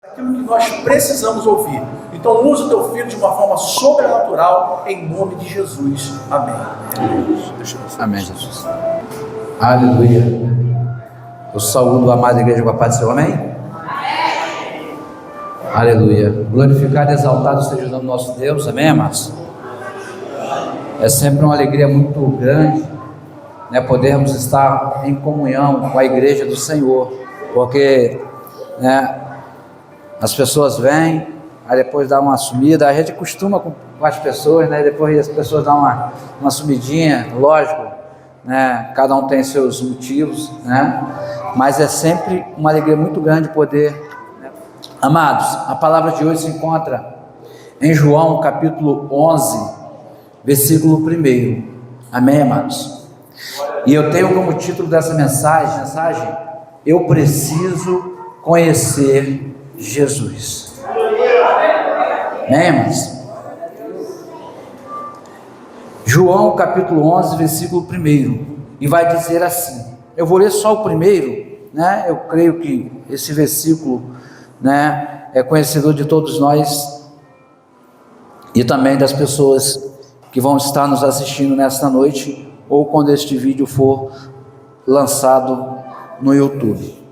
Aquilo que nós precisamos ouvir. Então usa o teu filho de uma forma sobrenatural, em nome de Jesus. Amém. Amém, Jesus. Aleluia. Eu saúdo a amada igreja com a paz do Senhor. Amém? Aleluia. Glorificado e exaltado seja o nome do nosso Deus. Amém, amados? É sempre uma alegria muito grande, né, podermos estar em comunhão com a igreja do Senhor, porque, né, as pessoas vêm, aí depois dá uma sumida, a gente costuma com as pessoas, né, depois as pessoas dão uma sumidinha, lógico, né, cada um tem seus motivos, né, mas é sempre uma alegria muito grande poder, né. Amados, a palavra de hoje se encontra em João capítulo 11, versículo 1, amém, amados? E eu tenho como título dessa mensagem, eu preciso conhecer Jesus. Amém, amados? João capítulo 11, versículo 1, e vai dizer assim, eu vou ler só o primeiro, né? Eu creio que esse versículo, né, é conhecedor de todos nós e também das pessoas que vão estar nos assistindo nesta noite, ou quando este vídeo for lançado no YouTube.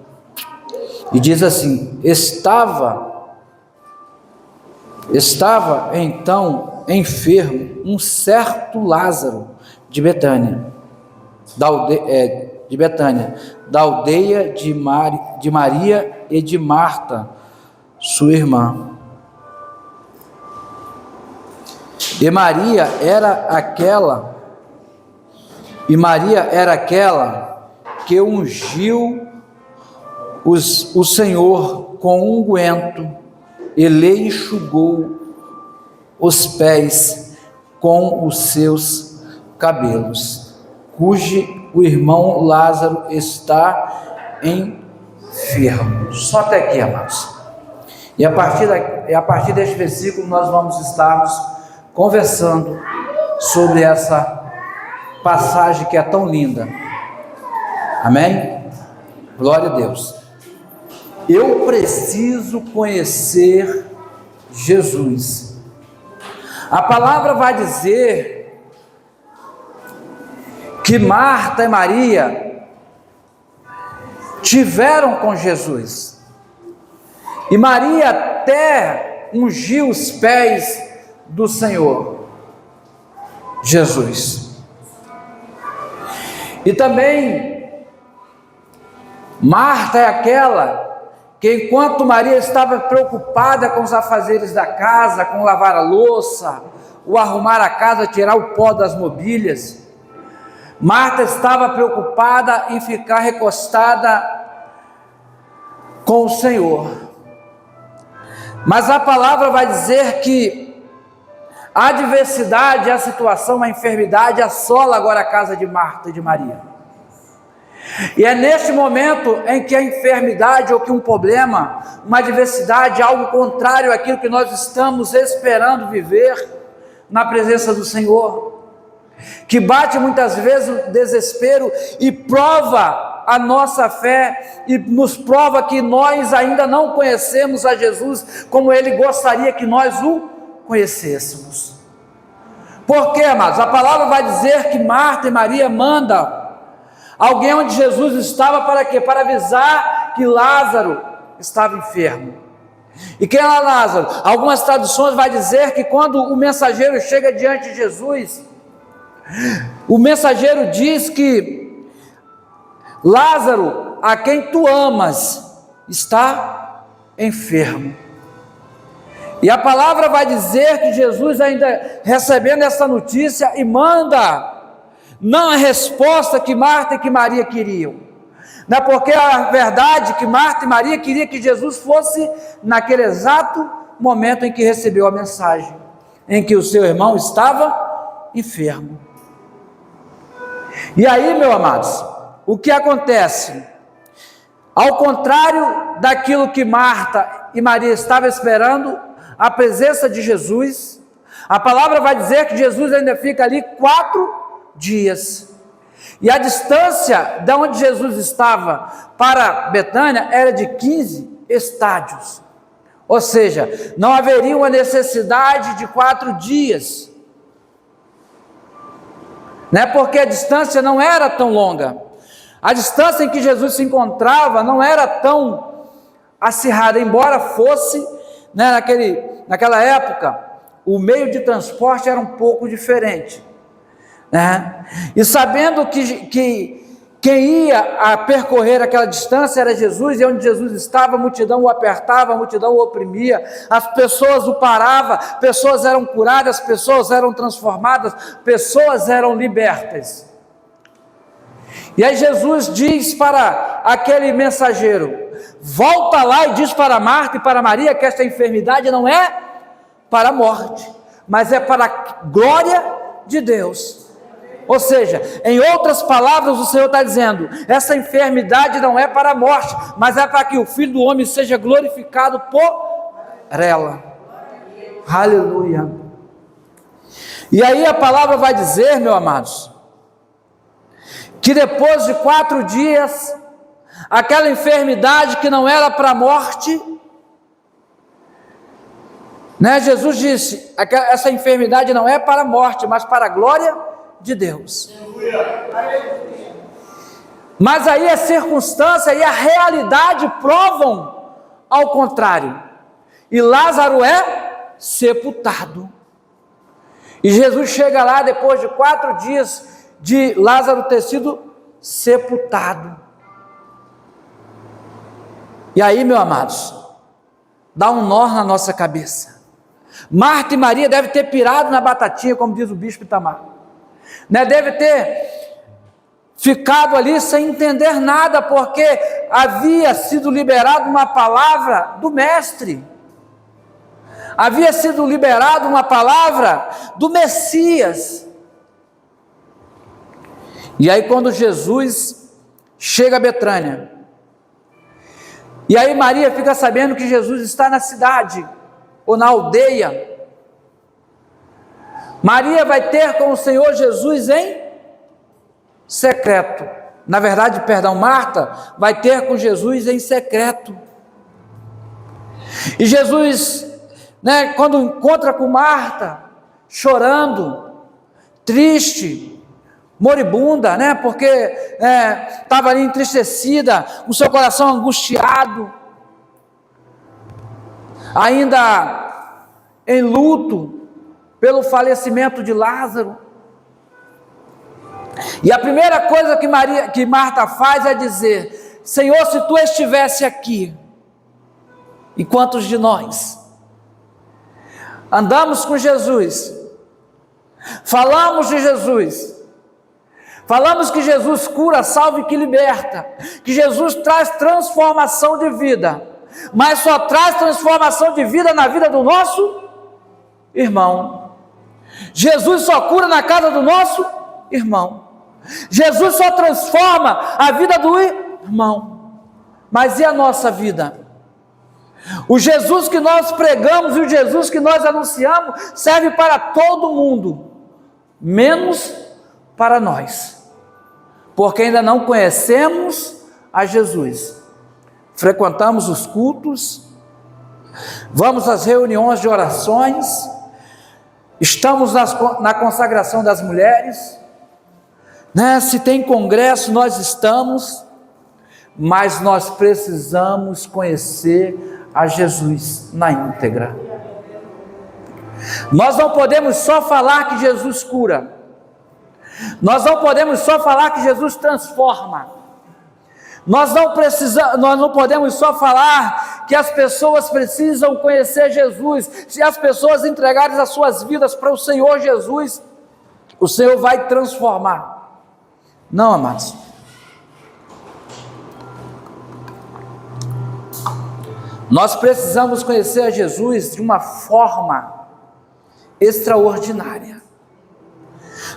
E diz assim: estava então enfermo um certo Lázaro de Betânia, da aldeia de Maria e de Marta, sua irmã. E Maria era aquela que ungiu o Senhor com unguento e lhe enxugou os pés com os seus cabelos, cujo o irmão Lázaro está enfermo. Só até aqui, amados. E a partir deste versículo nós vamos estarmos conversando sobre essa passagem que é tão linda. Amém? Glória a Deus. Eu preciso conhecer Jesus. A palavra vai dizer que Marta e Maria tiveram com Jesus, e Maria até ungiu os pés do Senhor Jesus. E também Marta é aquela que, enquanto Maria estava preocupada com os afazeres da casa, com lavar a louça, o arrumar a casa, tirar o pó das mobílias, Marta estava preocupada em ficar recostada com o Senhor. Mas a palavra vai dizer que a adversidade, a situação, a enfermidade assola agora a casa de Marta e de Maria. E é neste momento em que a enfermidade, ou que um problema, uma adversidade, algo contrário àquilo que nós estamos esperando viver na presença do Senhor, que bate muitas vezes o desespero e prova a nossa fé, e nos prova que nós ainda não conhecemos a Jesus como Ele gostaria que nós o conhecêssemos. Por quê, amados? A palavra vai dizer que Marta e Maria mandam alguém onde Jesus estava para quê? Para avisar que Lázaro estava enfermo. E quem era Lázaro? Algumas traduções vai dizer que quando o mensageiro chega diante de Jesus, o mensageiro diz que Lázaro, a quem tu amas, está enfermo. E a palavra vai dizer que Jesus, ainda recebendo essa notícia, e manda não a resposta que Marta e que Maria queriam, não é, porque a verdade que Marta e Maria queriam que Jesus fosse naquele exato momento em que recebeu a mensagem, em que o seu irmão estava enfermo. E aí, meus amados, o que acontece? Ao contrário daquilo que Marta e Maria estavam esperando, a presença de Jesus, a palavra vai dizer que Jesus ainda fica ali 4 dias, e a distância de onde Jesus estava para Betânia era de 15 estádios, Ou seja, não haveria uma necessidade de 4 dias, né? Porque a distância não era tão longa. A distância em que Jesus se encontrava não era tão acirrada, embora fosse, né, naquela época, o meio de transporte era um pouco diferente, né? E sabendo que quem ia a percorrer aquela distância era Jesus, e onde Jesus estava, a multidão o apertava, a multidão o oprimia, as pessoas o paravam, pessoas eram curadas, pessoas eram transformadas, pessoas eram libertas. E aí Jesus diz para aquele mensageiro: volta lá e diz para Marta e para Maria que esta enfermidade não é para a morte, mas é para a glória de Deus. Ou seja, em outras palavras, o Senhor está dizendo: essa enfermidade não é para a morte, mas é para que o Filho do Homem seja glorificado por ela. Aleluia. E aí a palavra vai dizer, meus amados, que depois de 4 dias, aquela enfermidade que não era para a morte, né, Jesus disse: essa enfermidade não é para a morte, mas para a glória de Deus. Mas aí a circunstância e a realidade provam ao contrário, e Lázaro é sepultado. E Jesus chega lá depois de 4 dias de Lázaro ter sido sepultado. E aí, meus amados, dá um nó na nossa cabeça. Marta e Maria devem ter pirado na batatinha, como diz o bispo Itamar, né? Deve ter ficado ali sem entender nada, porque havia sido liberada uma palavra do mestre, havia sido liberada uma palavra do Messias. E aí quando Jesus chega a Betânia, e aí Maria fica sabendo que Jesus está na cidade, ou na aldeia, Maria vai ter com o Senhor Jesus em secreto. Na verdade, Marta vai ter com Jesus em secreto. E Jesus, né, quando encontra com Marta, chorando, triste, moribunda, né, porque estava ali entristecida, com seu coração angustiado, ainda em luto pelo falecimento de Lázaro. E a primeira coisa que Marta faz é dizer: Senhor, se tu estivesse aqui. E quantos de nós andamos com Jesus, falamos de Jesus, falamos que Jesus cura, salva e que liberta, que Jesus traz transformação de vida, mas só traz transformação de vida na vida do nosso irmão. Jesus só cura na casa do nosso irmão. Jesus só transforma a vida do irmão. Mas e a nossa vida? O Jesus que nós pregamos e o Jesus que nós anunciamos serve para todo mundo, menos para nós, porque ainda não conhecemos a Jesus. Frequentamos os cultos, vamos às reuniões de orações, estamos na consagração das mulheres, né? Se tem congresso, nós estamos, mas nós precisamos conhecer a Jesus na íntegra. Nós não podemos só falar que Jesus cura, nós não podemos só falar que Jesus transforma, nós não podemos só falar que as pessoas precisam conhecer Jesus. Se as pessoas entregarem as suas vidas para o Senhor Jesus, o Senhor vai transformar. Não, amados. Nós precisamos conhecer a Jesus de uma forma extraordinária.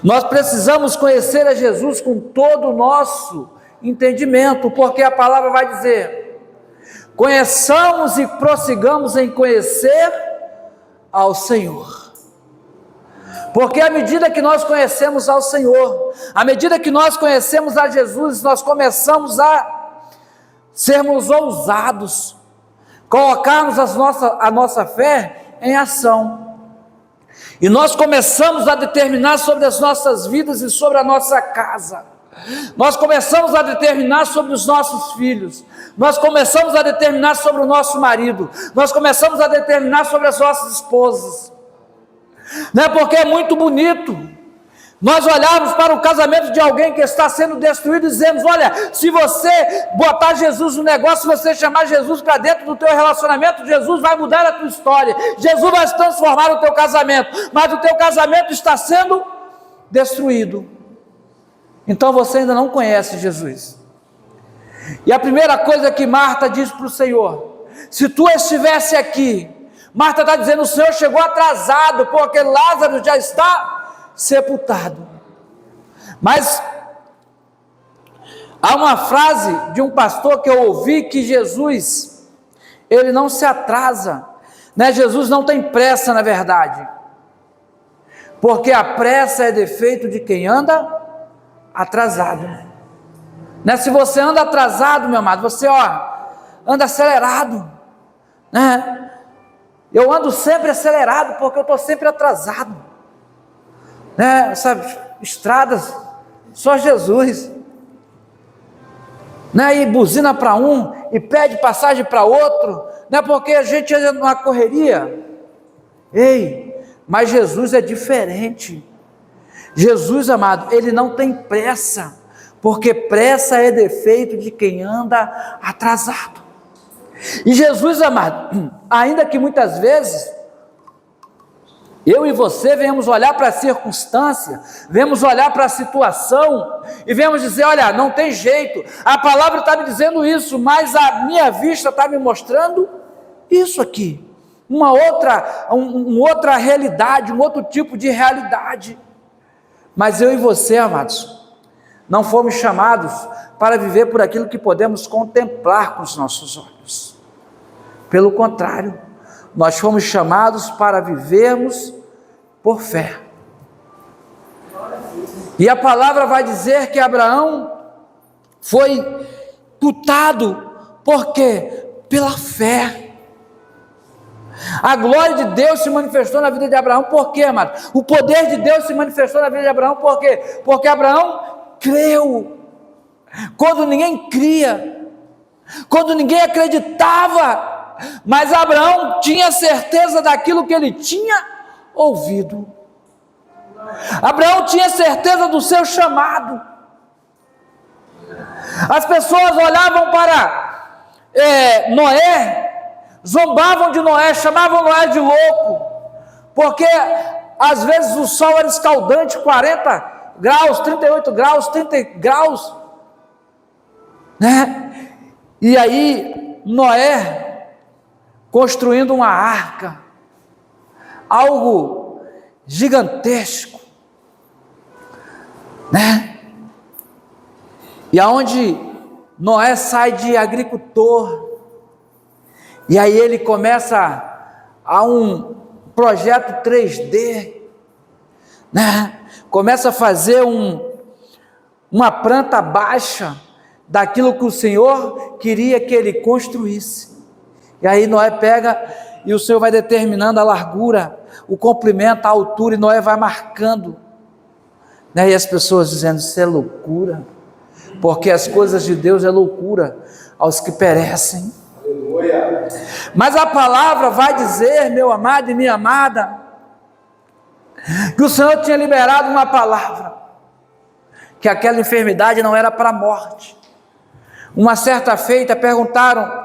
Nós precisamos conhecer a Jesus com todo o nosso entendimento, porque a palavra vai dizer: conheçamos e prossigamos em conhecer ao Senhor. Porque à medida que nós conhecemos ao Senhor, à medida que nós conhecemos a Jesus, nós começamos a sermos ousados, colocarmos a nossa fé em ação. E nós começamos a determinar sobre as nossas vidas e sobre a nossa casa. Nós começamos a determinar sobre os nossos filhos. Nós começamos a determinar sobre o nosso marido. Nós começamos a determinar sobre as nossas esposas. Não é porque é muito bonito nós olharmos para o casamento de alguém que está sendo destruído e dizemos: olha, se você botar Jesus no negócio, se você chamar Jesus para dentro do teu relacionamento, Jesus vai mudar a tua história, Jesus vai transformar o teu casamento, mas o teu casamento está sendo destruído. Então você ainda não conhece Jesus. E a primeira coisa que Marta diz para o Senhor: se tu estivesse aqui, Marta está dizendo, o Senhor chegou atrasado, porque Lázaro já está sepultado. Mas há uma frase de um pastor que eu ouvi, que Jesus, ele não se atrasa, né? Jesus não tem pressa, na verdade, porque a pressa é defeito de quem anda atrasado, né? Se você anda atrasado, meu amado, você anda acelerado, né? Eu ando sempre acelerado, porque eu estou sempre atrasado, né? Sabe, estradas, só Jesus, né? E buzina para um, e pede passagem para outro, né? Porque a gente anda numa correria. Mas Jesus é diferente. Jesus, amado, ele não tem pressa, porque pressa é defeito de quem anda atrasado. E Jesus, amado, ainda que muitas vezes eu e você venhamos olhar para a circunstância, venhamos olhar para a situação e venhamos dizer: olha, não tem jeito, a palavra está me dizendo isso, mas a minha vista está me mostrando isso aqui, uma outra realidade, um outro tipo de realidade. Mas eu e você, amados, não fomos chamados para viver por aquilo que podemos contemplar com os nossos olhos. Pelo contrário, nós fomos chamados para vivermos por fé. E a palavra vai dizer que Abraão foi putado, por quê? Pela fé. A glória de Deus se manifestou na vida de Abraão, por quê, amado? O poder de Deus se manifestou na vida de Abraão, por quê? Porque Abraão creu, quando ninguém cria, quando ninguém acreditava, mas Abraão tinha certeza daquilo que ele tinha ouvido. Abraão tinha certeza do seu chamado. As pessoas olhavam para Noé, zombavam de Noé, chamavam Noé de louco, porque às vezes o sol era escaldante, 40 graus, 38 graus, 30 graus, né? E aí Noé construindo uma arca, algo gigantesco, né? E aonde Noé sai de agricultor, e aí ele começa a um projeto 3D, né? Começa a fazer uma planta baixa daquilo que o Senhor queria que ele construísse. E aí Noé pega e o Senhor vai determinando a largura, o comprimento, a altura, e Noé vai marcando, né? E as pessoas dizendo: isso é loucura, porque as coisas de Deus é loucura aos que perecem. Aleluia. Mas a palavra vai dizer, meu amado e minha amada, que o Senhor tinha liberado uma palavra, que aquela enfermidade não era para a morte. Uma certa feita perguntaram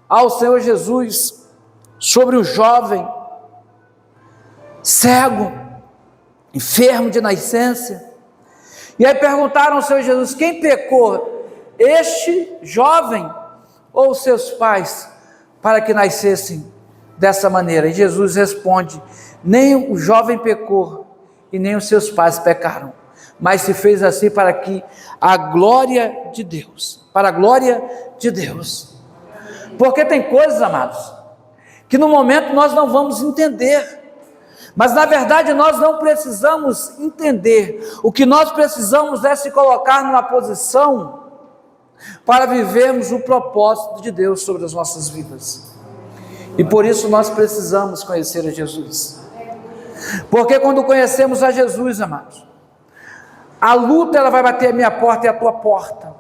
ao Senhor Jesus sobre o jovem cego, enfermo de nascença, e aí perguntaram ao Senhor Jesus: quem pecou, este jovem ou seus pais, para que nascessem dessa maneira? E Jesus responde: nem o jovem pecou e nem os seus pais pecaram, mas se fez assim para que a glória de Deus, para a glória de Deus. Porque tem coisas, amados, que no momento nós não vamos entender, mas na verdade nós não precisamos entender. O que nós precisamos é se colocar numa posição para vivermos o propósito de Deus sobre as nossas vidas. E por isso nós precisamos conhecer a Jesus. Porque quando conhecemos a Jesus, amados, a luta ela vai bater a minha porta e a tua porta.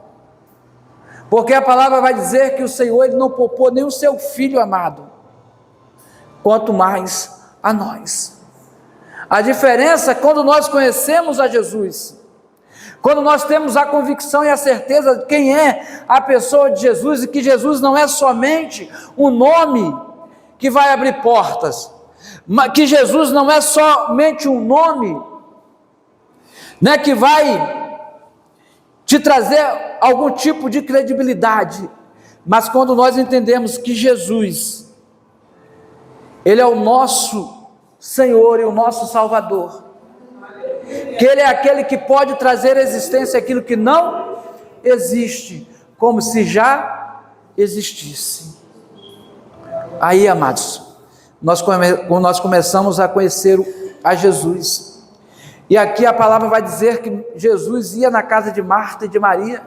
Porque a palavra vai dizer que o Senhor ele não poupou nem o seu Filho amado, quanto mais a nós. A diferença é quando nós conhecemos a Jesus, quando nós temos a convicção e a certeza de quem é a pessoa de Jesus, e que Jesus não é somente um nome que vai abrir portas, que Jesus não é somente um nome, né, que vai te trazer algum tipo de credibilidade, mas quando nós entendemos que Jesus, Ele é o nosso Senhor e o nosso Salvador, que Ele é aquele que pode trazer à existência aquilo que não existe, como se já existisse. Aí, amados, nós começamos a conhecer a Jesus. E aqui a palavra vai dizer que Jesus ia na casa de Marta e de Maria.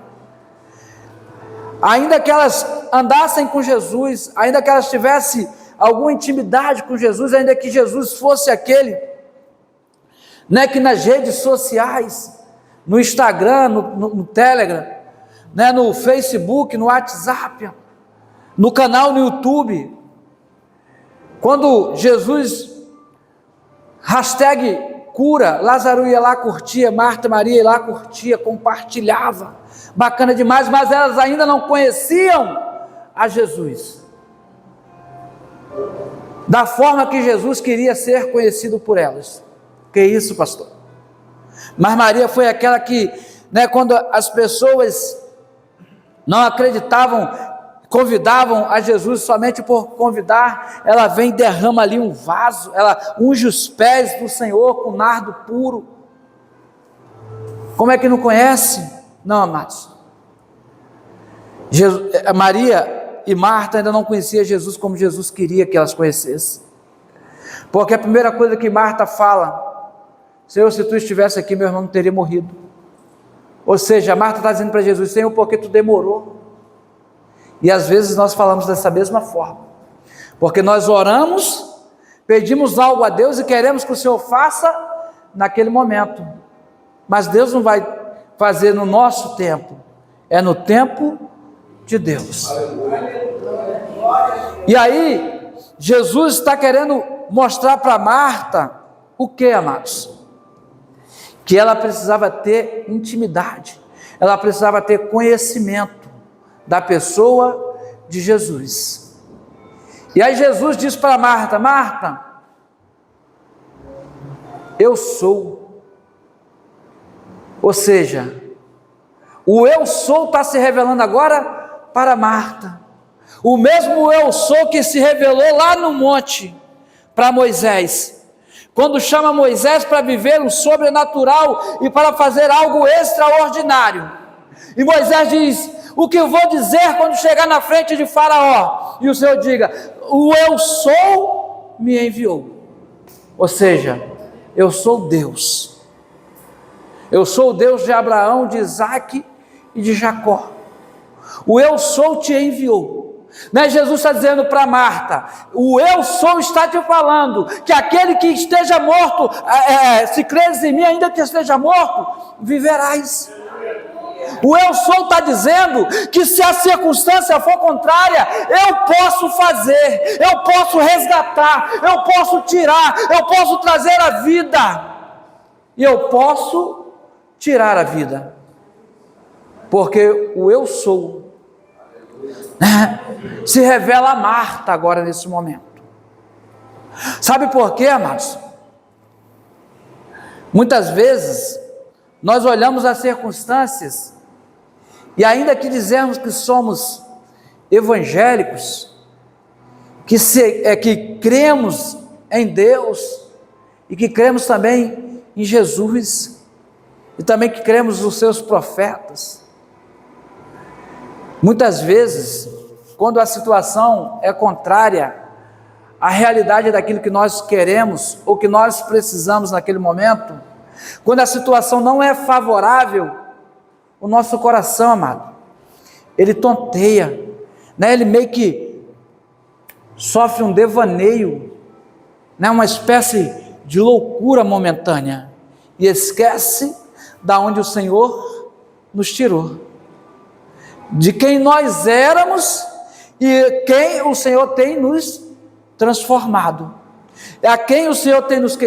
Ainda que elas andassem com Jesus, ainda que elas tivessem alguma intimidade com Jesus, ainda que Jesus fosse aquele, né, que nas redes sociais, no Instagram, no Telegram, né, no Facebook, no WhatsApp, no canal no YouTube, quando Jesus, #cura, Lázaro ia lá, curtia, Marta e Maria ia lá, curtia, compartilhava, bacana demais, mas elas ainda não conheciam a Jesus, da forma que Jesus queria ser conhecido por elas. Que isso, pastor? Mas Maria foi aquela que, né, quando as pessoas não acreditavam, convidavam a Jesus somente por convidar, ela vem e derrama ali um vaso, ela unge os pés do Senhor com nardo puro. Como é que não conhece? Não, amados. Maria e Marta ainda não conheciam Jesus como Jesus queria que elas conhecessem. Porque a primeira coisa que Marta fala: Senhor, se tu estivesse aqui, meu irmão não teria morrido. Ou seja, Marta está dizendo para Jesus: Senhor, por que tu demorou? E às vezes nós falamos dessa mesma forma, porque nós oramos, pedimos algo a Deus e queremos que o Senhor faça naquele momento, mas Deus não vai fazer no nosso tempo, é no tempo de Deus. E aí, Jesus está querendo mostrar para Marta o que, amados? Que ela precisava ter intimidade, ela precisava ter conhecimento da pessoa de Jesus. E aí Jesus diz para Marta: Marta, eu sou. Ou seja, o eu sou está se revelando agora para Marta, o mesmo eu sou que se revelou lá no monte para Moisés, quando chama Moisés para viver o sobrenatural e para fazer algo extraordinário. E Moisés diz: o que eu vou dizer quando chegar na frente de Faraó? E o Senhor diga: o eu sou me enviou. Ou seja, eu sou Deus. Eu sou o Deus de Abraão, de Isaac e de Jacó. O eu sou te enviou. Né? Jesus está dizendo para Marta: o eu sou está te falando que aquele que esteja morto, se creres em mim, ainda que esteja morto, viverás. O eu sou está dizendo que se a circunstância for contrária, eu posso fazer, eu posso resgatar, eu posso tirar, eu posso trazer a vida, e eu posso tirar a vida, porque o eu sou se revela a Marta agora nesse momento. Sabe por quê, amados? Muitas vezes nós olhamos as circunstâncias e ainda que dizemos que somos evangélicos, que cremos em Deus e que cremos também em Jesus e também que cremos nos seus profetas, muitas vezes, quando a situação é contrária à realidade daquilo que nós queremos ou que nós precisamos naquele momento, quando a situação não é favorável, o nosso coração, amado, ele tonteia, né? Ele meio que sofre um devaneio, né? Uma espécie de loucura momentânea, e esquece da onde o Senhor nos tirou, de quem nós éramos e quem o Senhor tem nos transformado, a quem o Senhor tem nos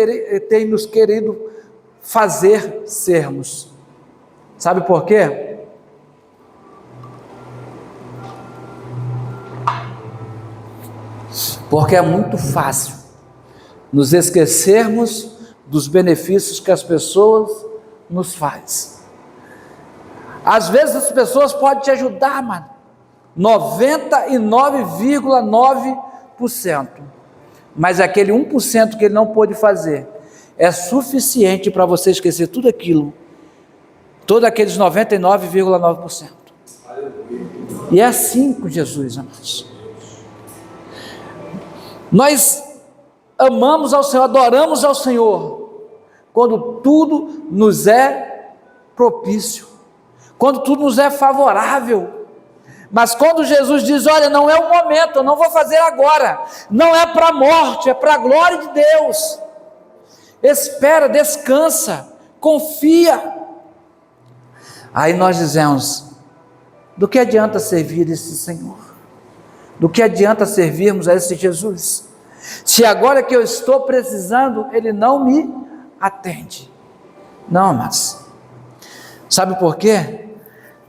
querido fazer sermos. Sabe por quê? Porque é muito fácil nos esquecermos dos benefícios que as pessoas nos fazem. Às vezes as pessoas podem te ajudar, mano, 99,9%, mas aquele 1% que ele não pôde fazer é suficiente para você esquecer tudo aquilo, todos aqueles 99,9%. E é assim com Jesus, amados. Nós amamos ao Senhor, adoramos ao Senhor, quando tudo nos é propício, quando tudo nos é favorável. Mas quando Jesus diz, olha, não é o momento, eu não vou fazer agora, não é para a morte, é para a glória de Deus, espera, descansa, confia. Aí nós dizemos, do que adianta servir esse Senhor? Do que adianta servirmos a esse Jesus? Se agora que eu estou precisando, Ele não me atende. Não, mas sabe por quê?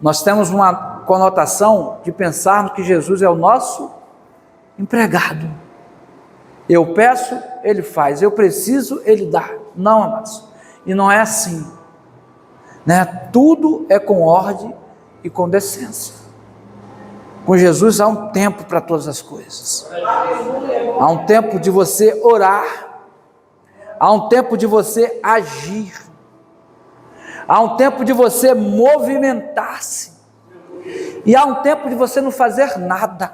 Nós temos uma conotação de pensarmos que Jesus é o nosso empregado. Eu peço, Ele faz. Eu preciso, Ele dá. Não, amados. E não é assim, né? Tudo é com ordem e com decência. Com Jesus há um tempo para todas as coisas. Há um tempo de você orar. Há um tempo de você agir. Há um tempo de você movimentar-se. E há um tempo de você não fazer nada.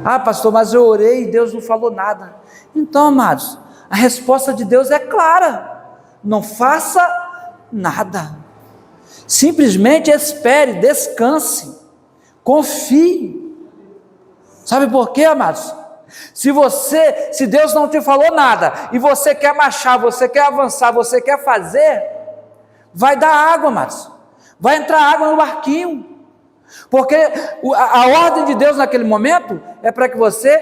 Ah, pastor, mas eu orei e Deus não falou nada. Então, amados, a resposta de Deus é clara: não faça nada. Simplesmente espere, descanse, confie. Sabe por quê, amados? Se Deus não te falou nada, e você quer marchar, você quer avançar, você quer fazer, vai dar água, amados. Vai entrar água no barquinho. Porque a ordem de Deus naquele momento é para que você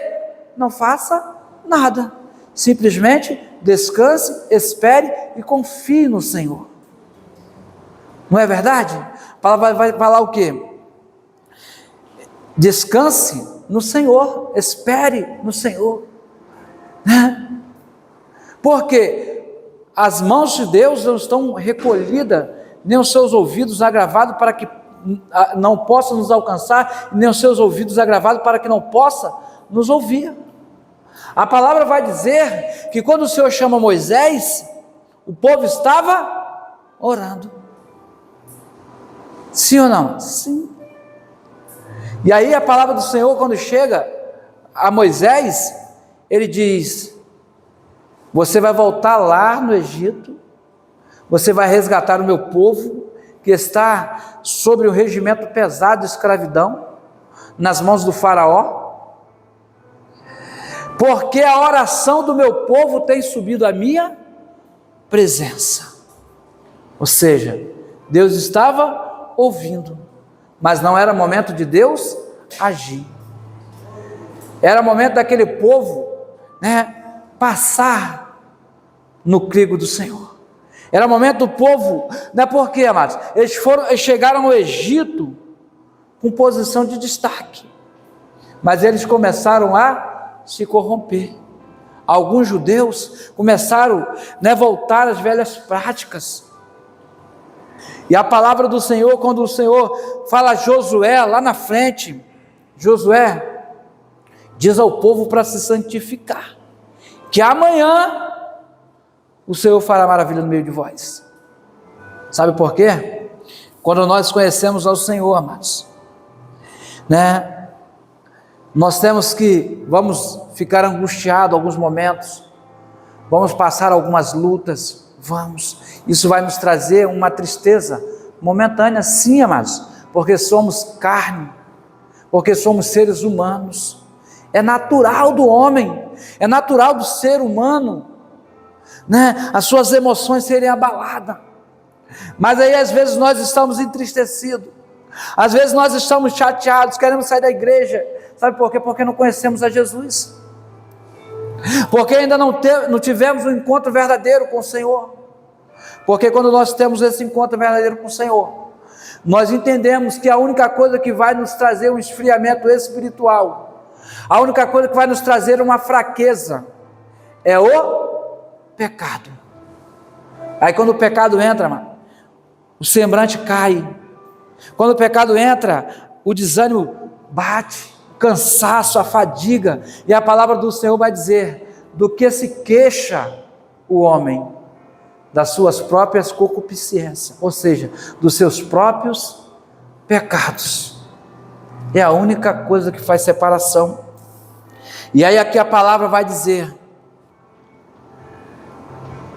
não faça nada. Simplesmente descanse, espere e confie no Senhor. Não é verdade? A palavra vai falar o quê? Descanse no Senhor, espere no Senhor, né? Porque as mãos de Deus não estão recolhidas, nem os seus ouvidos agravados para que não possa nos alcançar, nem os seus ouvidos agravados para que não possa nos ouvir. A palavra vai dizer que quando o Senhor chama Moisés, o povo estava orando. Sim ou não? Sim. E aí a palavra do Senhor, quando chega a Moisés, ele diz: você vai voltar lá no Egito, você vai resgatar o meu povo, que está sobre o regimento pesado de escravidão, nas mãos do faraó, porque a oração do meu povo tem subido à minha presença. Ou seja, Deus estava ouvindo, mas não era momento de Deus agir. Era momento daquele povo, né, passar no crivo do Senhor. Era momento do povo, não é por quê, amados? Eles chegaram ao Egito com posição de destaque, mas eles começaram a se corromper. Alguns judeus começaram, né, voltar às velhas práticas. E a palavra do Senhor, quando o Senhor fala a Josué lá na frente, Josué diz ao povo para se santificar, que amanhã o Senhor fará maravilha no meio de vós. Sabe por quê? Quando nós conhecemos ao Senhor, amados, né, nós vamos ficar angustiados alguns momentos, vamos passar algumas lutas, isso vai nos trazer uma tristeza momentânea, sim, amados, porque somos carne, porque somos seres humanos. É natural do homem, é natural do ser humano, né? As suas emoções serem abaladas. Mas aí às vezes nós estamos entristecidos, às vezes nós estamos chateados, queremos sair da igreja. Sabe por quê? Porque não conhecemos a Jesus, porque ainda não tivemos um encontro verdadeiro com o Senhor. Porque quando nós temos esse encontro verdadeiro com o Senhor, nós entendemos que a única coisa que vai nos trazer um esfriamento espiritual, a única coisa que vai nos trazer uma fraqueza, é o pecado. Aí quando o pecado entra, mano, o semblante cai. Quando o pecado entra, o desânimo bate, o cansaço, a fadiga. E a palavra do Senhor vai dizer: do que se queixa o homem? Das suas próprias concupiscências, ou seja, dos seus próprios pecados. É a única coisa que faz separação. E aí aqui a palavra vai dizer: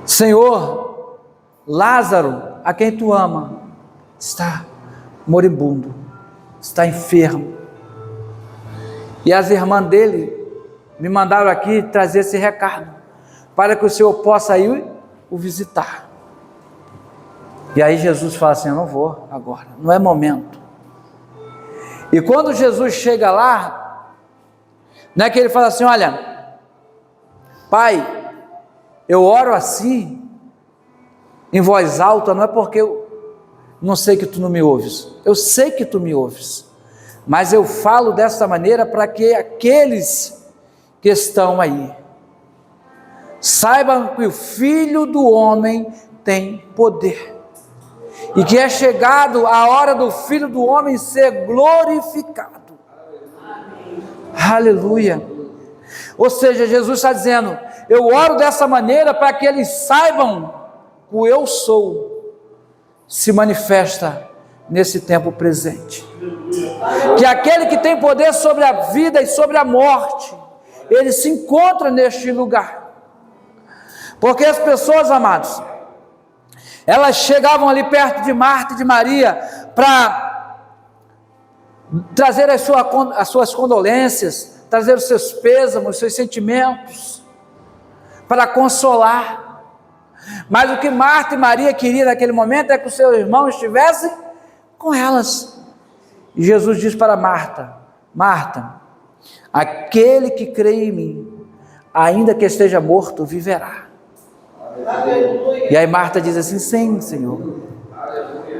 Senhor, Lázaro, a quem tu ama, está moribundo, está enfermo. E as irmãs dele me mandaram aqui trazer esse recado, para que o Senhor possa ir o visitar. E aí Jesus fala assim: eu não vou agora, não é momento. E quando Jesus chega lá, não é que ele fala assim: olha, Pai, eu oro assim, em voz alta, não é porque eu não sei que tu não me ouves, eu sei que tu me ouves, mas eu falo dessa maneira para que aqueles que estão aí saibam que o Filho do Homem tem poder, e que é chegado a hora do Filho do Homem ser glorificado. Aleluia. Ou seja, Jesus está dizendo: eu oro dessa maneira para que eles saibam que o eu sou se manifesta nesse tempo presente, que aquele que tem poder sobre a vida e sobre a morte, ele se encontra neste lugar. Porque as pessoas, amados, elas chegavam ali perto de Marta e de Maria para trazer as suas condolências, trazer os seus pêsames, os seus sentimentos, para consolar. Mas o que Marta e Maria queriam naquele momento é que o seu irmão estivesse com elas. E Jesus diz para Marta: Marta, aquele que crê em mim, ainda que esteja morto, viverá. Aleluia. E aí Marta diz assim: sim, Senhor,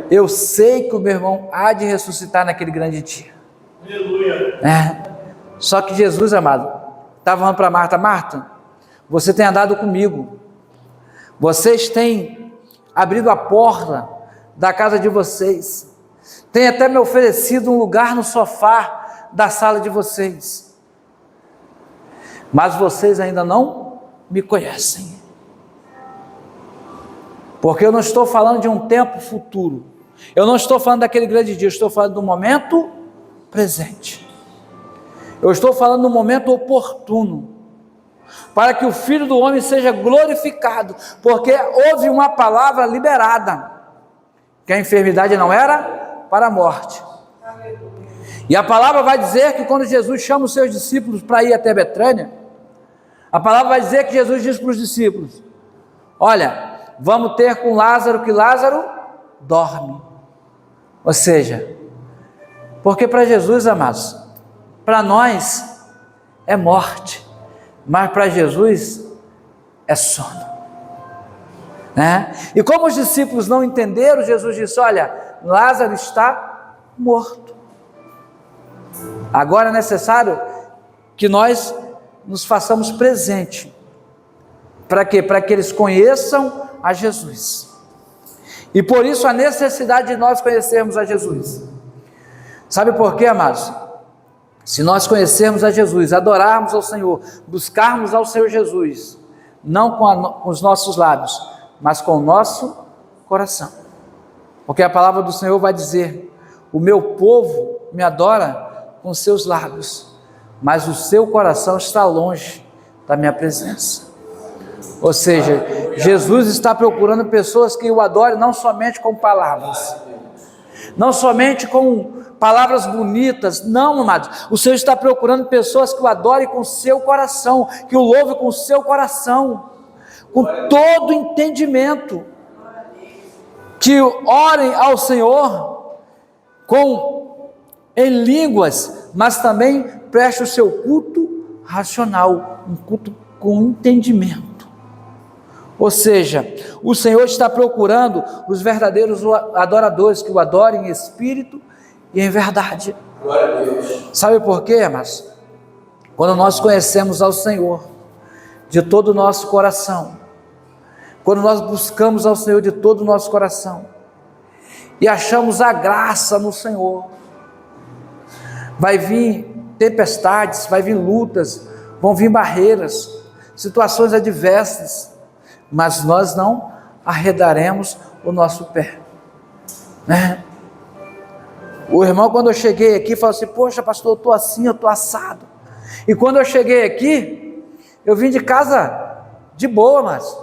eu sei que o meu irmão há de ressuscitar naquele grande dia. Aleluia. Só que Jesus, amado, estava falando para Marta: Marta, você tem andado comigo, vocês têm abrido a porta da casa de vocês, têm até me oferecido um lugar no sofá da sala de vocês, mas vocês ainda não me conhecem. Porque eu não estou falando de um tempo futuro, eu não estou falando daquele grande dia, eu estou falando do momento presente. Eu estou falando do momento oportuno, para que o Filho do Homem seja glorificado, porque houve uma palavra liberada, que a enfermidade não era para a morte. E a palavra vai dizer que quando Jesus chama os seus discípulos para ir até Betânia, a palavra vai dizer que Jesus diz para os discípulos: olha, vamos ter com Lázaro, que Lázaro dorme. Ou seja, porque para Jesus, amados, para nós é morte, mas para Jesus é sono, né? E como os discípulos não entenderam, Jesus disse: olha, Lázaro está morto. Agora é necessário que nós nos façamos presente. Para quê? Para que eles conheçam a Jesus. E por isso a necessidade de nós conhecermos a Jesus. Sabe por quê, amados? Se nós conhecermos a Jesus, adorarmos ao Senhor, buscarmos ao Senhor Jesus, não com os nossos lábios, mas com o nosso coração. Porque a palavra do Senhor vai dizer: o meu povo me adora com seus lábios, mas o seu coração está longe da minha presença. Ou seja, Jesus está procurando pessoas que o adorem não somente com palavras, não somente com palavras bonitas, não, amados. O Senhor está procurando pessoas que o adorem com o seu coração, que o louvem com o seu coração, com todo entendimento, que orem ao Senhor em línguas, mas também preste o seu culto racional, um culto com entendimento. Ou seja, o Senhor está procurando os verdadeiros adoradores, que o adorem em espírito e em verdade. Glória a Deus. Sabe por quê, irmãos? Quando nós conhecemos ao Senhor de todo o nosso coração, quando nós buscamos ao Senhor de todo o nosso coração e achamos a graça no Senhor, vai vir tempestades, vai vir lutas, vão vir barreiras, situações adversas, mas nós não arredaremos o nosso pé, né? O irmão, quando eu cheguei aqui, falou assim: poxa, pastor, eu estou assim, eu estou assado. E quando eu cheguei aqui, eu vim de casa de boa, mas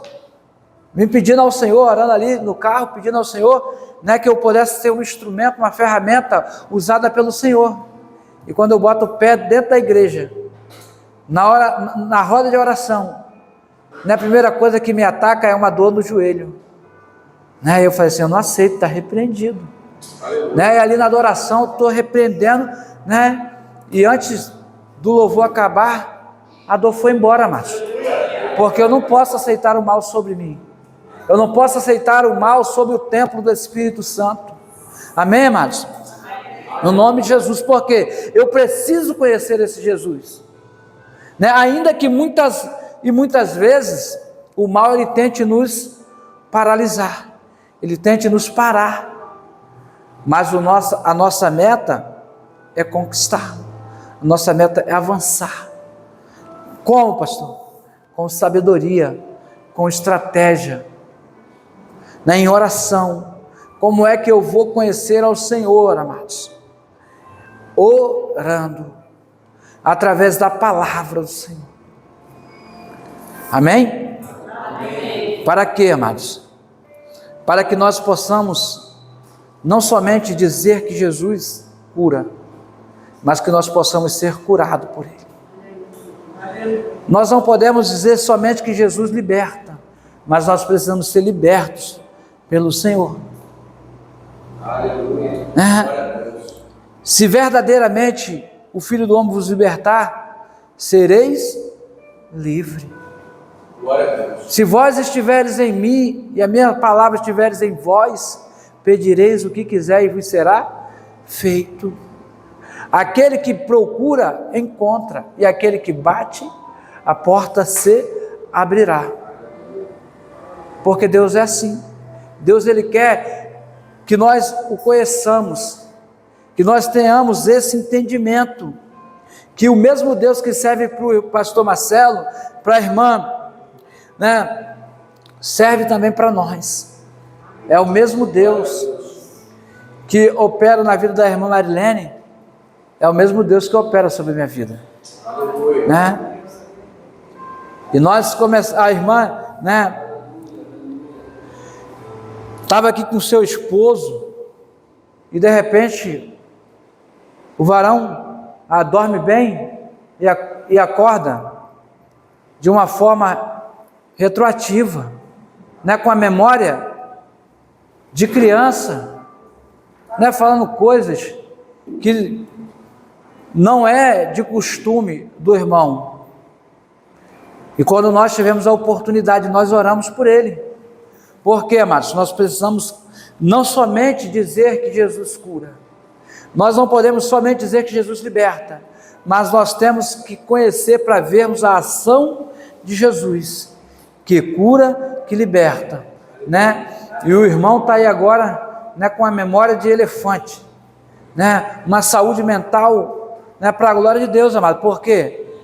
vim pedindo ao Senhor, orando ali no carro, pedindo ao Senhor, né, que eu pudesse ser um instrumento, uma ferramenta usada pelo Senhor. E quando eu boto o pé dentro da igreja, na roda de oração, a primeira coisa que me ataca é uma dor no joelho, né? Eu falei assim: eu não aceito, está repreendido, né? E ali na adoração eu estou repreendendo, né? E antes do louvor acabar, a dor foi embora, mas porque eu não posso aceitar o mal sobre mim, eu não posso aceitar o mal sobre o templo do Espírito Santo. Amém, amados? No nome de Jesus, porque eu preciso conhecer esse Jesus, né? Ainda que muitas vezes o mal ele tente nos paralisar, ele tente nos parar, mas a nossa meta é conquistar, a nossa meta é avançar. Como, pastor? Com sabedoria, com estratégia, né? Em oração. Como é que eu vou conhecer ao Senhor, amados? Orando, através da palavra do Senhor. Amém? Amém. Para quê, amados? Para que nós possamos não somente dizer que Jesus cura, mas que nós possamos ser curados por Ele. Nós não podemos dizer somente que Jesus liberta, mas nós precisamos ser libertos pelo Senhor. Aleluia. Se verdadeiramente o Filho do Homem vos libertar, sereis livres. Glória a Deus. Se vós estiveres em mim e a minha palavra estiveres em vós, pedireis o que quiser e vos será feito. Aquele que procura, encontra, e aquele que bate, a porta se abrirá. Porque Deus é assim. Deus ele quer que nós o conheçamos, que nós tenhamos esse entendimento, que o mesmo Deus que serve para o pastor Marcelo, para a irmã, né, serve também para nós. É o mesmo Deus que opera na vida da irmã Marilene, é o mesmo Deus que opera sobre a minha vida, né? E nós a irmã, né, estava aqui com seu esposo e de repente o varão dorme bem e acorda de uma forma retroativa, né, com a memória de criança, né, falando coisas que não é de costume do irmão. E quando nós tivemos a oportunidade, nós oramos por ele. Por quê, amados? Nós precisamos não somente dizer que Jesus cura, nós não podemos somente dizer que Jesus liberta, mas nós temos que conhecer para vermos a ação de Jesus, que cura, que liberta, né? E o irmão está aí agora, né, com a memória de elefante, né? Uma saúde mental, né, para a glória de Deus, amado, porque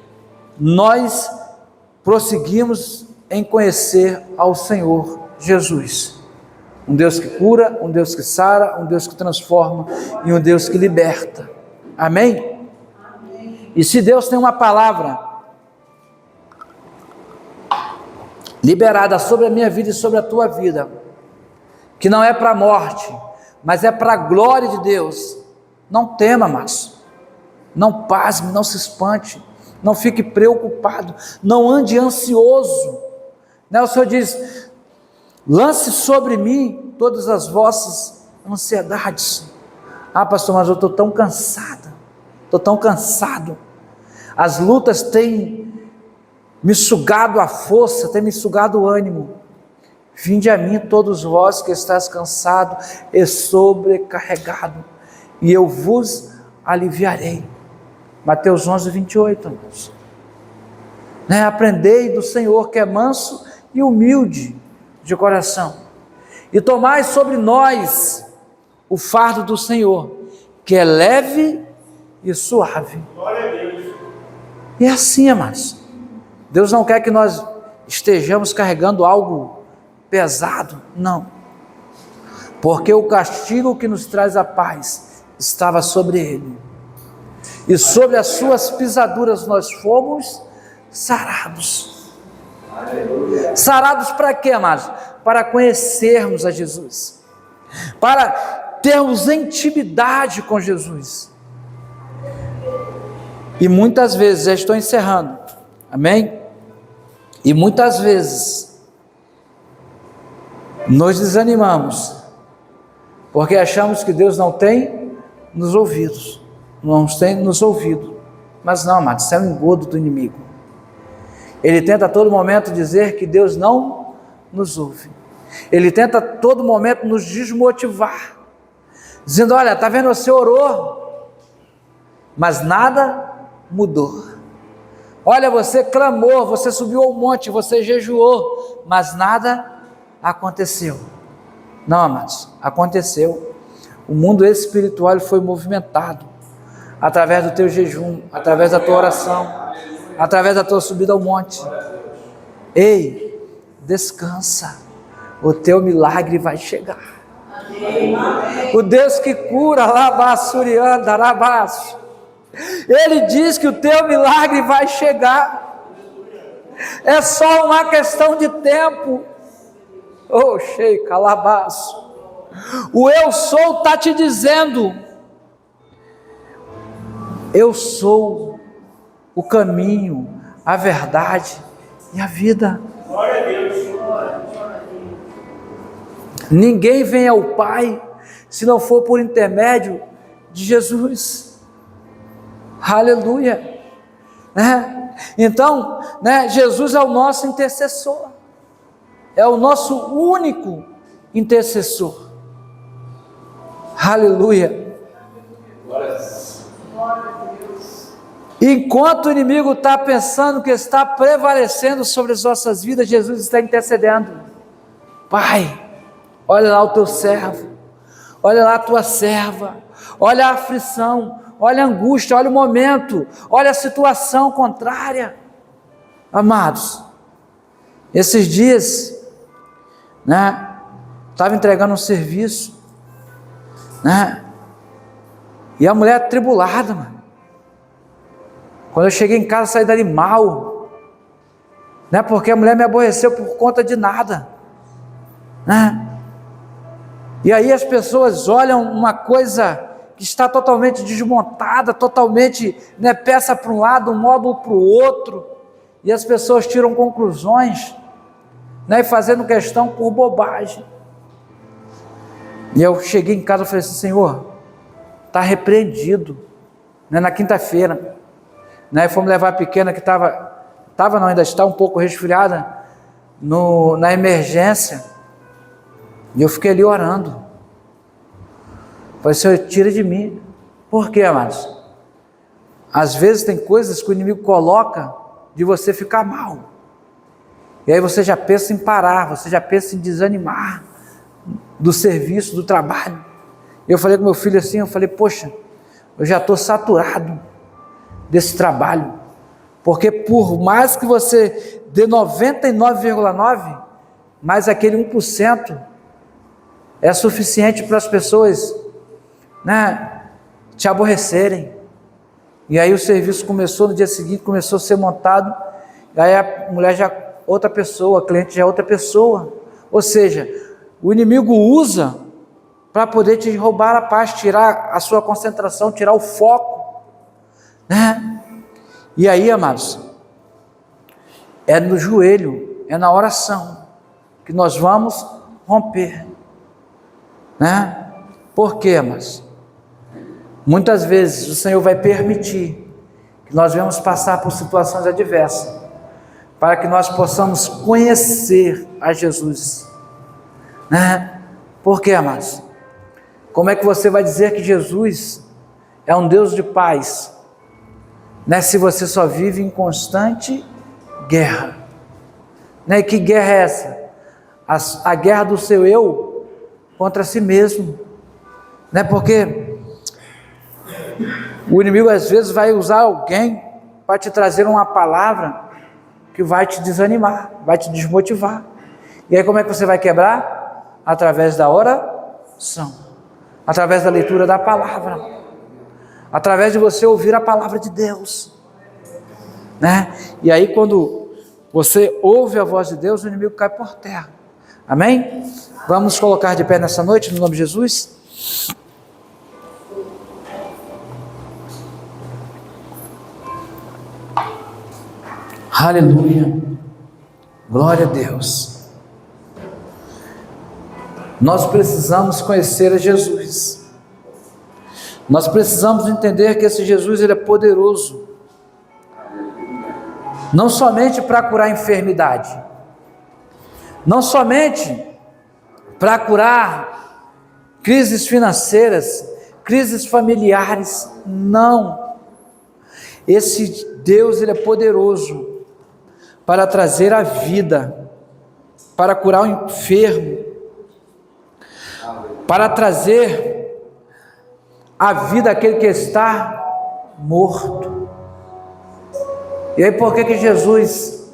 nós prosseguimos em conhecer ao Senhor Jesus, um Deus que cura, um Deus que sara, um Deus que transforma e um Deus que liberta. Amém? E se Deus tem uma palavra liberada sobre a minha vida e sobre a tua vida, que não é para a morte, mas é para a glória de Deus. Não tema mais, não pasme, não se espante, não fique preocupado, não ande ansioso, né? O Senhor diz: lance sobre mim todas as vossas ansiedades. Ah, pastor, mas eu estou tão cansada, estou tão cansado, as lutas têm me sugado a força, têm me sugado o ânimo. Vinde a mim todos vós que estáis cansado e sobrecarregado, e eu vos aliviarei. Mateus 11, 28, irmãos. Né? Aprendei do Senhor, que é manso e humilde de coração, e tomai sobre nós o fardo do Senhor, que é leve e suave. Glória a Deus. E é assim, amados. Deus não quer que nós estejamos carregando algo pesado, não, porque o castigo que nos traz a paz estava sobre ele, e sobre as suas pisaduras nós fomos sarados. Sarados para quê, amados? Para conhecermos a Jesus, para termos intimidade com Jesus. E muitas vezes, já estou encerrando, amém? E muitas vezes nós desanimamos, porque achamos que Deus não tem nos ouvidos, não tem nos ouvido. Mas não, amados, isso é um engodo do inimigo. Ele tenta a todo momento dizer que Deus não nos ouve. Ele tenta a todo momento nos desmotivar, dizendo: olha, está vendo, você orou, mas nada mudou. Olha, você clamou, você subiu ao monte, você jejuou, mas nada aconteceu. Não, amados, aconteceu. O mundo espiritual foi movimentado através do teu jejum, através da tua oração, através da tua subida ao monte. Ei, descansa, o teu milagre vai chegar. O Deus que cura, Labassurianda, Rabaço, Ele diz que o teu milagre vai chegar. É só uma questão de tempo. Oh, Shei Calabaço. O eu sou está te dizendo: eu sou o caminho, a verdade e a vida. Glória a Deus. Ninguém vem ao Pai se não for por intermédio de Jesus. Aleluia. Né? Então, né, Jesus é o nosso intercessor, é o nosso único intercessor. Aleluia. Enquanto o inimigo está pensando que está prevalecendo sobre as nossas vidas, Jesus está intercedendo. Pai, olha lá o teu servo, olha lá a tua serva, olha a aflição, olha a angústia, olha o momento, olha a situação contrária. Amados, esses dias, né, estava entregando um serviço, né, e a mulher atribulada, mano. Quando eu cheguei em casa, saí dali mal, né, porque a mulher me aborreceu por conta de nada, né? E aí as pessoas olham uma coisa que está totalmente desmontada, totalmente, né, peça para um lado, um módulo para o outro, e as pessoas tiram conclusões, né, fazendo questão por bobagem. E eu cheguei em casa e falei assim: Senhor, está repreendido, né, na quinta-feira, né, fomos levar a pequena que ainda está um pouco resfriada, na emergência, e eu fiquei ali orando. Falei: Senhor, tira de mim. Por quê, amados? Às vezes tem coisas que o inimigo coloca de você ficar mal, e aí você já pensa em parar, você já pensa em desanimar do serviço, do trabalho. Eu falei com meu filho assim, eu falei: poxa, eu já estou saturado desse trabalho, porque por mais que você dê 99,9%, mas aquele 1% é suficiente para as pessoas, né, te aborrecerem. E aí o serviço começou, no dia seguinte começou a ser montado, e aí a mulher já outra pessoa, a cliente já outra pessoa. Ou seja, o inimigo usa para poder te roubar a paz, tirar a sua concentração, tirar o foco, né? E aí, amados, é no joelho, é na oração que nós vamos romper, né? Por quê, amados? Muitas vezes o Senhor vai permitir que nós venhamos passar por situações adversas, para que nós possamos conhecer a Jesus, né? Por quê, amados? Como é que você vai dizer que Jesus é um Deus de paz, né, se você só vive em constante guerra, né? E que guerra é essa? A guerra do seu eu contra si mesmo, né? Porque o inimigo às vezes vai usar alguém para te trazer uma palavra que vai te desanimar, vai te desmotivar. E aí como é que você vai quebrar? Através da oração, através da leitura da palavra, através de você ouvir a palavra de Deus, né? E aí quando você ouve a voz de Deus, o inimigo cai por terra. Amém? Vamos colocar de pé nessa noite, no nome de Jesus. Aleluia, glória a Deus. Nós precisamos conhecer a Jesus, nós precisamos entender que esse Jesus, ele é poderoso, não somente para curar a enfermidade, não somente para curar crises financeiras, crises familiares, não, esse Deus, ele é poderoso para trazer a vida, para curar o enfermo, para trazer a vida àquele que está morto. E aí por que Jesus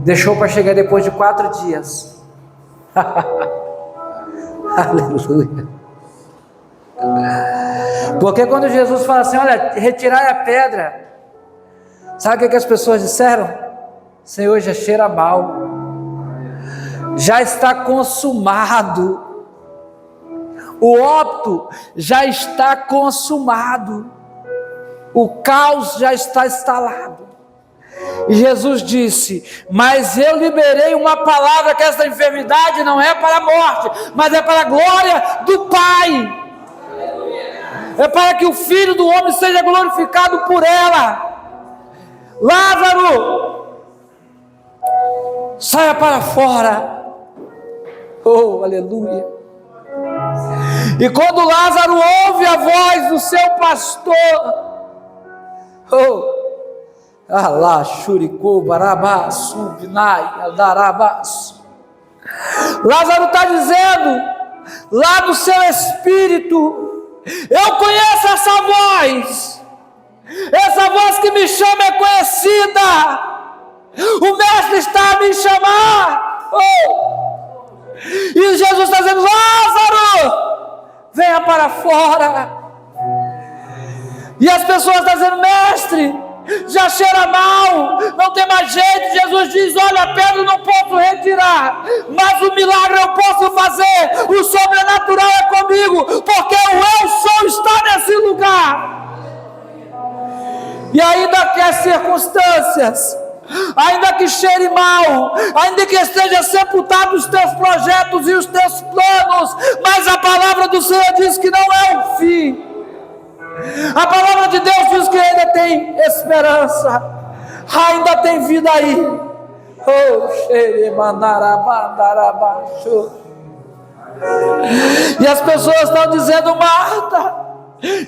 deixou para chegar depois de 4 dias? Aleluia. Porque quando Jesus fala assim, olha, retirai a pedra, sabe o que as pessoas disseram? Senhor, já cheira mal, já está consumado, o óbito já está consumado, o caos já está instalado. E Jesus disse, mas eu liberei uma palavra que essa enfermidade não é para a morte, mas é para a glória do Pai, é para que o Filho do Homem seja glorificado por ela. Lázaro, saia para fora. Oh, aleluia. E quando Lázaro ouve a voz do seu pastor, Alá, Shuricô, Barabá, Subnai, Aldarabás, Lázaro está dizendo, lá no seu espírito, eu conheço essa voz que me chama é conhecida, o mestre está a me chamar, e Jesus está dizendo, Lázaro, venha para fora, e as pessoas estão dizendo, mestre, já cheira mal, não tem mais jeito. Jesus diz, olha, a pedra não posso retirar, mas o milagre eu posso fazer, o sobrenatural é comigo, porque o eu sou está nesse lugar. E ainda que as circunstâncias, ainda que cheire mal, ainda que esteja sepultado os teus projetos e os teus planos, mas a palavra do Senhor diz que não é o fim. A palavra de Deus diz que ainda tem esperança, ainda tem vida aí. E as pessoas estão dizendo, Marta,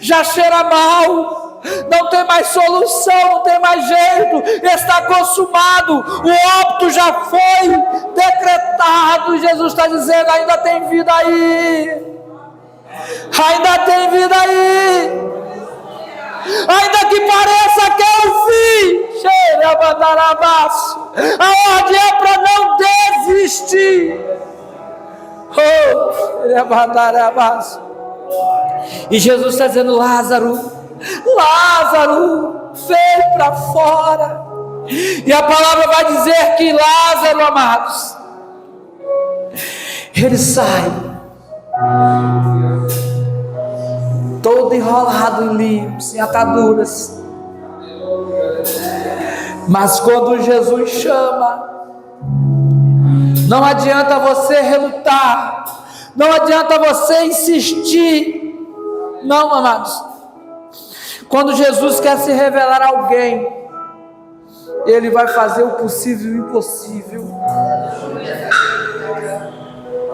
já cheira mal, não tem mais solução, não tem mais jeito, está consumado, o óbito já foi decretado. Jesus está dizendo, ainda tem vida aí, ainda tem vida aí. Ainda que pareça que é o fim, a ordem é para não desistir. E Jesus está dizendo, Lázaro, vem para fora. E a palavra vai dizer que Lázaro, amados, ele sai. todo enrolado em limes, em ataduras. Mas quando Jesus chama, não adianta você relutar, não adianta você insistir. Não, amados. Quando Jesus quer se revelar a alguém, Ele vai fazer o possível e o impossível.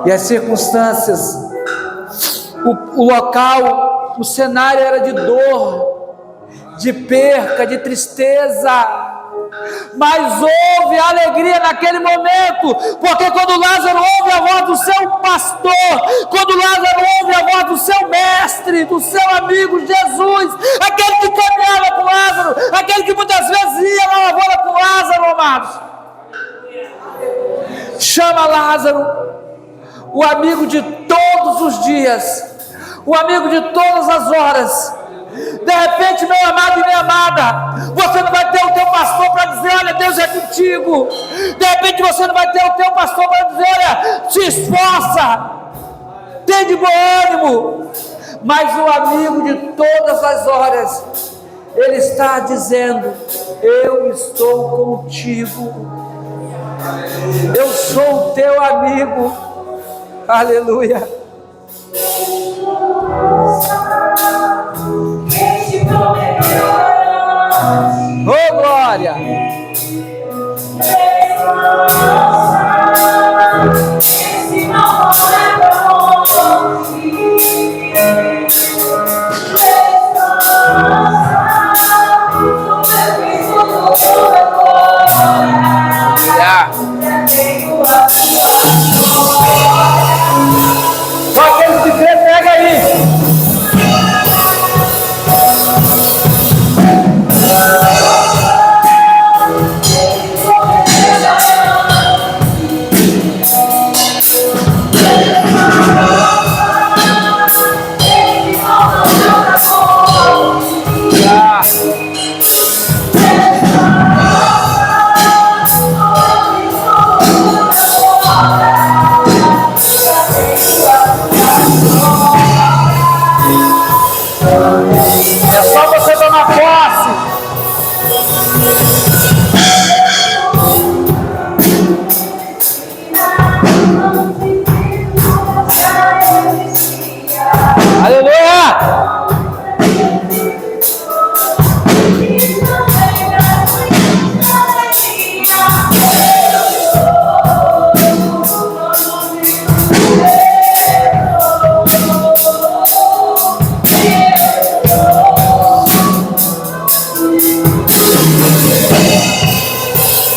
E as circunstâncias, o local, o cenário era de dor, de perca, de tristeza. Mas houve alegria naquele momento, porque quando Lázaro ouve a voz do seu pastor, quando Lázaro ouve a voz do seu mestre, do seu amigo Jesus, aquele que caminhava com Lázaro, aquele que muitas vezes ia na lavoura com Lázaro, amados, chama Lázaro, o amigo de todos os dias, o amigo de todas as horas. De repente, meu amado e minha amada, você não vai ter o teu pastor para dizer, olha, Deus é contigo. De repente você não vai ter o teu pastor para dizer, olha, se esforça, tem de bom ânimo. Mas o amigo de todas as horas, ele está dizendo, eu estou contigo, eu sou o teu amigo. Aleluia. Oh, glória! Só aqueles que crê, pega aí. É só você tomar posse. Aleluia!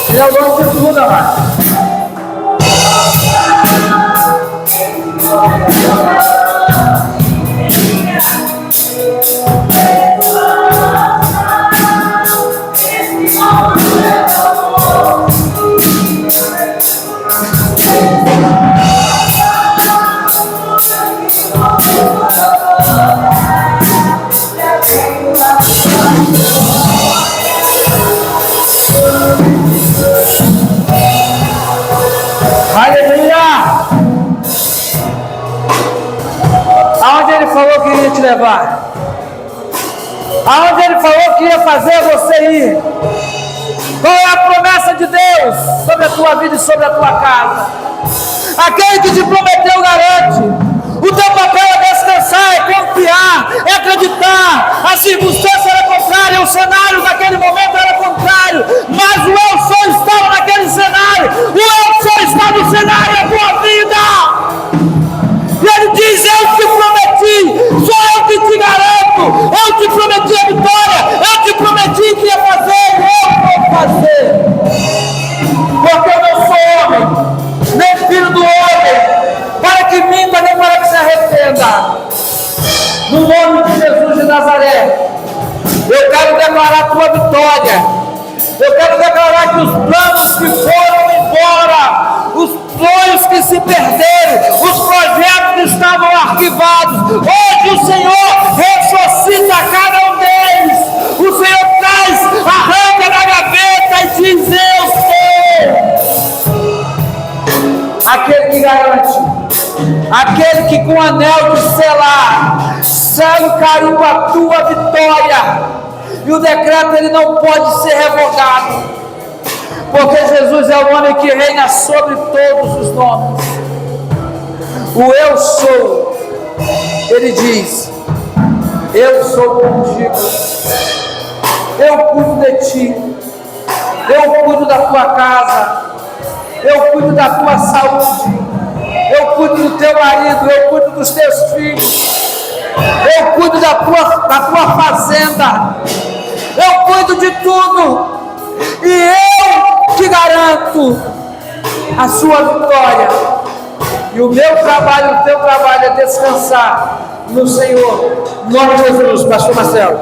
Ele é o dono de tudo, amado. Aonde ele falou que iria te levar? Aonde ele falou que ia fazer você ir? Qual é a promessa de Deus sobre a tua vida e sobre a tua casa? Aquele que te prometeu garante. O teu papel é descansar, é confiar, é acreditar. A circunstância era contrária, o cenário naquele momento era contrário, mas o eu sou estava naquele cenário. O eu sou está no cenário da tua vida. E ele diz, eu te prometi, sou eu que te garanto, eu te prometi a vitória, eu te prometi que ia fazer, eu vou fazer. Porque eu não sou homem, nem filho do homem, para que minta, nem para que se arrependa. No nome de Jesus de Nazaré, eu quero declarar a tua vitória. Eu quero declarar que os planos que foram embora, os sonhos que se perderam, os projetos que estavam arquivados, hoje o Senhor ressuscita cada um deles. O Senhor traz, arranca da gaveta e diz, eu sou aquele que garante, aquele que com o anel de selar selo e carimbo a tua vitória. E o decreto ele não pode ser revogado, porque Jesus é o nome que reina sobre todos os nomes. O eu sou, ele diz: eu sou contigo, eu cuido de ti, eu cuido da tua casa, eu cuido da tua saúde, eu cuido do teu marido, eu cuido dos teus filhos, eu cuido da tua fazenda, eu cuido de tudo, e eu te garanto a sua vitória. E o meu trabalho, o teu trabalho é descansar no Senhor. Em nome de Jesus, pastor Marcelo.